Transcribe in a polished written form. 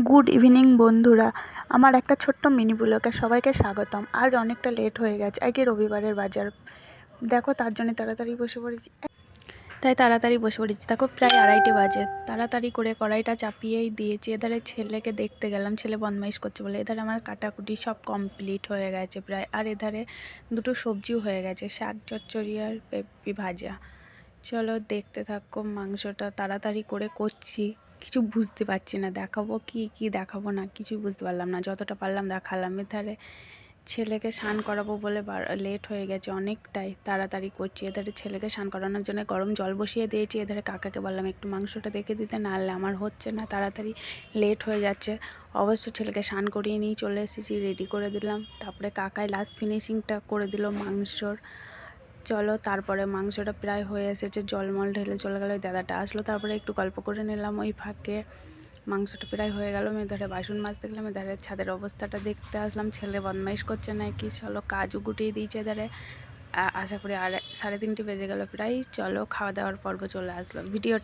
Good evening বন্ধুরা, আমার একটা ছোট্ট মিনি ব্লগে সবাইকে স্বাগতম। আজ অনেকটা লেট হয়ে গেছে, আজকে রবিবারের বাজার দেখো, তার জন্য তাড়াতাড়ি বসে পড়েছি। দেখো প্রায় 2:30 বাজে। তাড়াতাড়ি করে কড়াইটা চাপিয়েই দিয়েছি। এধারে ছেলেকে দেখতে গেলাম, ছেলে বদমাইশ করছে বলে। এধারে আমার কাটাকুটি সব কমপ্লিট হয়ে গেছে প্রায়। আর এধারে দুটো সবজিও হয়ে গেছে, শাক চচ্চড়ি আর পেঁপে ভাজা। চলো দেখতে থাকো। মাংসটা তাড়াতাড়ি করে করছি, কিছু বুঝতে পারছি না, দেখাবো কি দেখাবো না কিছু বুঝতে পারলাম না। যতটা পারলাম দেখালাম। এধারে ছেলেকে স্নান করাবো বলে লেট হয়ে গেছে অনেকটাই, তাড়াতাড়ি করছি। এধারে ছেলেকে স্নান করানোর জন্য গরম জল বসিয়ে দিয়েছি। এধারে কাকাকে বললাম একটু মাংসটা দেখে দিতে, নাহলে আমার হচ্ছে না, তাড়াতাড়ি লেট হয়ে যাচ্ছে। অবশ্য ছেলেকে স্নান করিয়ে নিয়ে চলে এসেছি, রেডি করে দিলাম। তারপরে কাকায় লাস্ট ফিনিশিংটা করে দিল মাংসর। চলো, তারপরে মাংসটা প্রায় হয়ে এসেছে, জলমল ঢেলে চলে গেল। দাদাটা আসলো, তারপরে একটু গল্প করে নিলাম ওই ফাঁকে। মাংসটা প্রায় হয়ে গেল। আমি ধরে বাসন মাজতে গেলাম। ধরে ছাদের অবস্থাটা দেখতে আসলাম, ছেলে বদমাইশ করছে নাকি। চলো, কাজও গুটিয়ে দিয়েছে ধরে। আশা করি 3:30 বেজে গেল প্রায়। চলো, খাওয়া দাওয়ার পর্ব চলে আসলো। ভিডিও